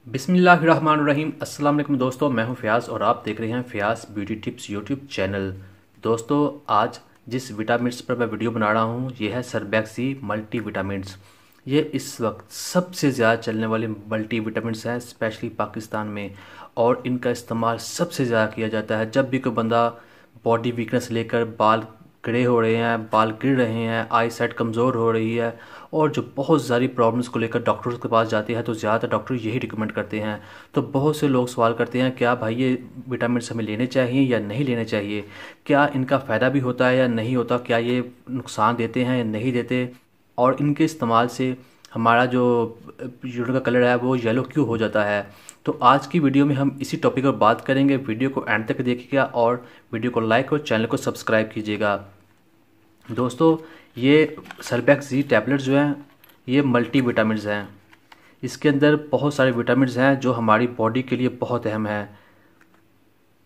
बिस्मिल्लाहिर्रहमानिर्रहीम। अस्सलाम वालेकुम दोस्तों, मैं हूं फ़ियाज़ और आप देख रहे हैं Fayyaz beauty tips YouTube channel. दोस्तों, आज जिस विटामिन्स पर मैं वीडियो बना रहा हूं ये है सरबैक्स मल्टी विटामिन्स। ये इस वक्त सबसे ज़्यादा चलने वाले मल्टी विटामिन्स हैं स्पेशली पाकिस्तान में, और इनका इस्तेमाल सबसे ज़्यादा किया जाता है जब भी कोई बंदा बॉडी वीकनेस लेकर बाल गड़े हो रहे हैं, बाल गिर रहे हैं, आई साइट कमज़ोर हो रही है और जो बहुत सारी प्रॉब्लम्स को लेकर डॉक्टर्स के पास जाते हैं तो ज़्यादातर डॉक्टर यही रिकमेंड करते हैं। तो बहुत से लोग सवाल करते हैं क्या भाई ये विटामिन्स हमें लेने चाहिए या नहीं लेने चाहिए, क्या इनका फ़ायदा भी होता है या नहीं होता, क्या ये नुकसान देते हैं या नहीं देते, और इनके इस्तेमाल से हमारा जो यूरिन का कलर है वो येलो क्यों हो जाता है। तो आज की वीडियो में हम इसी टॉपिक पर बात करेंगे। वीडियो को एंड तक देखिएगा और वीडियो को लाइक और चैनल को सब्सक्राइब कीजिएगा। दोस्तों, ये सरबैक्स टैबलेट्स जो हैं ये मल्टी विटामिन्स हैं। इसके अंदर बहुत सारे विटामिन्स हैं जो हमारी बॉडी के लिए बहुत अहम है।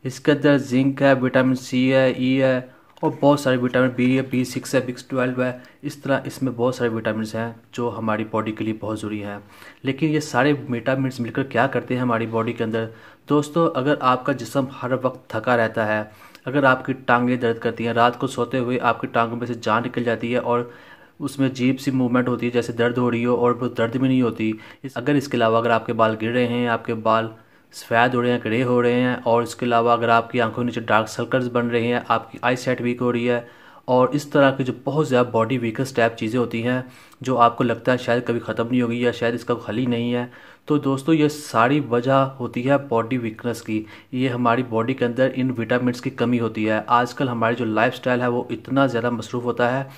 इसके अंदर जिंक है, विटामिन सी है, ई है और बहुत सारे विटामिन बी है, B6 है, B12 है। इस तरह इसमें बहुत सारे विटामिन्स हैं जो हमारी बॉडी के लिए बहुत ज़रूरी हैं। लेकिन ये सारे विटामिन्स मिलकर क्या करते हैं हमारी बॉडी के अंदर। दोस्तों, अगर आपका जिस्म हर वक्त थका रहता है, अगर आपकी टांगें दर्द करती हैं, रात को सोते हुए आपकी टांगों में से जान निकल जाती है और उसमें अजीब सी मूवमेंट होती है जैसे दर्द हो रही हो और वो दर्द भी नहीं होती। अगर इसके अलावा अगर आपके बाल गिर रहे हैं, आपके बाल सफ़ेद हो रहे हैं, ग्रे हो रहे हैं, और इसके अलावा अगर आपकी आंखों के नीचे डार्क सर्कल्स बन रहे हैं, आपकी आई साइट वीक हो रही है और इस तरह की जो बहुत ज़्यादा बॉडी वीकनेस टाइप चीज़ें होती हैं जो आपको लगता है शायद कभी ख़त्म नहीं होगी या शायद इसका हल ही नहीं है, तो दोस्तों ये सारी वजह होती है बॉडी वीकनेस की। ये हमारी बॉडी के अंदर इन विटामिन्स की कमी होती है। आजकल हमारी जो लाइफस्टाइल है वो इतना ज़्यादा मसरूफ़ होता है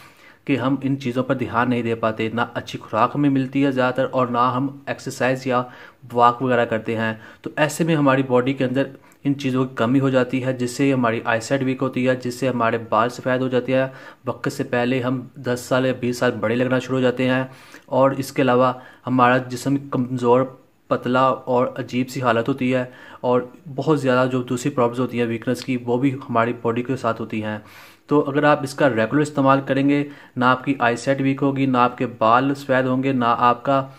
कि हम इन चीज़ों पर ध्यान नहीं दे पाते। ना अच्छी खुराक हमें मिलती है ज़्यादातर और ना हम एक्सरसाइज या वॉक वगैरह करते हैं। तो ऐसे में हमारी बॉडी के अंदर इन चीज़ों की कमी हो जाती है जिससे हमारी आई साइट वीक होती है, जिससे हमारे बाल सफ़ेद हो जाते हैं। वक्त से पहले हम 10 साल या 20 साल बड़े लगना शुरू हो जाते हैं और इसके अलावा हमारा जिस्म कमज़ोर, पतला और अजीब सी हालत होती है और बहुत ज़्यादा जो दूसरी प्रॉब्लम्स होती हैं वीकनेस की वो भी हमारी बॉडी के साथ होती हैं। तो अगर आप इसका रेगुलर इस्तेमाल करेंगे ना आपकी आई साइट वीक होगी, ना आपके बाल सफ़ेद होंगे, ना आपका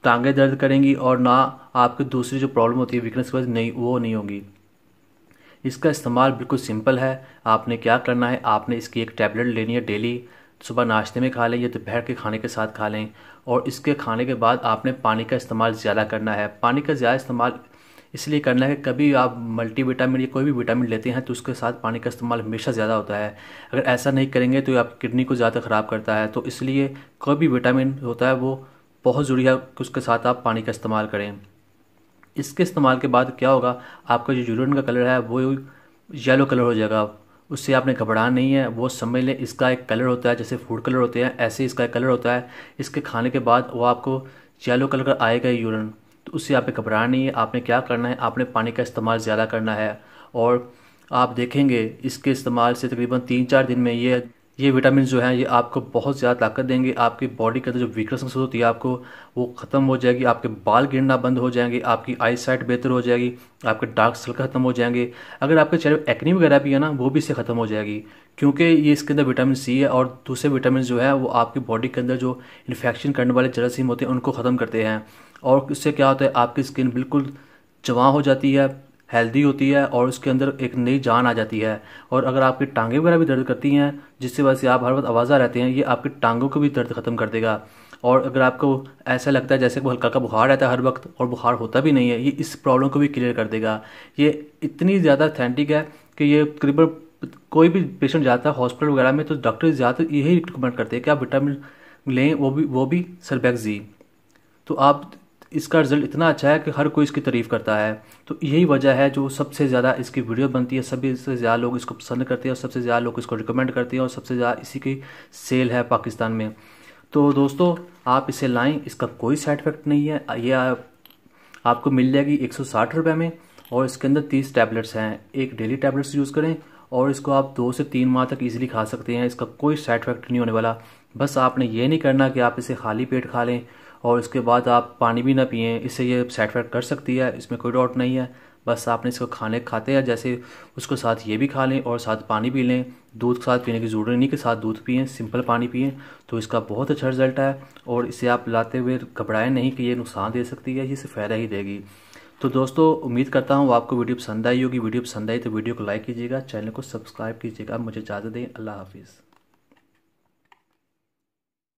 टांगें दर्द करेंगी और ना आपकी दूसरी जो प्रॉब्लम होती है वीकनेस की वजह नहीं वो नहीं होगी। इसका इस्तेमाल बिल्कुल सिंपल है। आपने क्या करना है, आपने इसकी एक टैबलेट लेनी है डेली। सुबह नाश्ते में खा लें या दोपहर के खाने के साथ खा लें, और इसके खाने के बाद आपने पानी का इस्तेमाल ज़्यादा करना है। पानी का ज़्यादा इस्तेमाल इसलिए करना है कि कभी आप मल्टी विटामिन या कोई भी विटामिन लेते हैं तो उसके साथ पानी का इस्तेमाल हमेशा ज़्यादा होता है। अगर ऐसा नहीं करेंगे तो ये आपकी किडनी को ज़्यादा ख़राब करता है। तो इसलिए कोई भी विटामिन होता है वो बहुत ज़रूरी है कि उसके साथ आप पानी का इस्तेमाल करें। इसके इस्तेमाल के बाद क्या होगा, आपका जो यूरिन का कलर है वो येलो कलर हो जाएगा। उससे आपने घबराना नहीं है, वो समझ लें इसका एक कलर होता है, जैसे फूड कलर होते हैं ऐसे इसका एक कलर होता है। इसके खाने के बाद वो आपको येलो कलर का आएगा यूरिन, तो उससे आपने घबराना नहीं है। आपने क्या करना है, आपने पानी का इस्तेमाल ज़्यादा करना है और आप देखेंगे इसके इस्तेमाल से तकरीबन 3-4 दिन में ये विटामिन जो हैं ये आपको बहुत ज़्यादा ताकत देंगे। आपकी बॉडी के अंदर जो वीकनेस महसूस होती है आपको वो ख़त्म हो जाएगी, आपके बाल गिरना बंद हो जाएंगे, आपकी आई साइट बेहतर हो जाएगी, आपके डार्क सर्कल ख़त्म हो जाएंगे। अगर आपके चेहरे पर एक्ने वगैरह भी है ना वो भी इससे ख़त्म हो जाएगी, क्योंकि ये इसके अंदर विटामिन सी है। और दूसरे विटामिन जो है वो आपकी बॉडी के अंदर जो इन्फेक्शन करने वाले जरासीम होते हैं उनको ख़त्म करते हैं। और इससे क्या होता है, आपकी स्किन बिल्कुल जवां हो जाती है, हेल्दी होती है और उसके अंदर एक नई जान आ जाती है। और अगर आपकी टांगें वगैरह भी दर्द करती हैं जिससे वजह से आप हर वक्त आवाज़ा रहते हैं, ये आपकी टांगों को भी दर्द ख़त्म कर देगा। और अगर आपको ऐसा लगता है जैसे को हल्का का बुखार रहता है हर वक्त और बुखार होता भी नहीं है, ये इस प्रॉब्लम को भी क्लियर कर देगा। ये इतनी ज़्यादा ऑथेंटिक है कि ये तकरीबन कोई भी पेशेंट जाता है हॉस्पिटल वगैरह में तो डॉक्टर ज़्यादातर यही रिकमेंड करते हैं कि आप विटामिन लें, वो भी सरबैक्स। तो आप इसका रिज़ल्ट इतना अच्छा है कि हर कोई इसकी तारीफ़ करता है। तो यही वजह है जो सबसे ज़्यादा इसकी वीडियो बनती है, सभी से ज़्यादा लोग इसको पसंद करते हैं और सबसे ज़्यादा लोग इसको रिकमेंड करते हैं और सबसे ज़्यादा इसी की सेल है पाकिस्तान में। तो दोस्तों, आप इसे लाएं, इसका कोई साइड इफ़ेक्ट नहीं है। ये आपको मिल जाएगी 160 रुपये में और इसके अंदर 30 टैबलेट्स हैं। एक डेली टैबलेट्स यूज़ करें और इसको आप 2 से 3 माह तक ईजिली खा सकते हैं। इसका कोई साइड इफ़ेक्ट नहीं होने वाला। बस आपने ये नहीं करना कि आप इसे खाली पेट खा लें और इसके बाद आप पानी भी ना पिएं, इससे ये साइड इफ़ेक्ट कर सकती है, इसमें कोई डाउट नहीं है। बस आपने इसको खाते हैं जैसे उसको साथ ये भी खा लें और साथ पानी पी लें। दूध के साथ पीने की ज़रूरत नहीं कि साथ दूध पिएं, सिंपल पानी पिएं, तो इसका बहुत अच्छा रिजल्ट है। और इसे आप लाते हुए घबराएं नहीं कि ये नुकसान दे सकती है, ये सिर्फ फ़ायदा ही देगी। तो दोस्तों उम्मीद करता हूँ आपको वीडियो पसंद आई होगी। वीडियो पसंद आई तो वीडियो को लाइक कीजिएगा, चैनल को सब्सक्राइब कीजिएगा। मुझे इजाज़त दें, अल्लाह हाफिज़।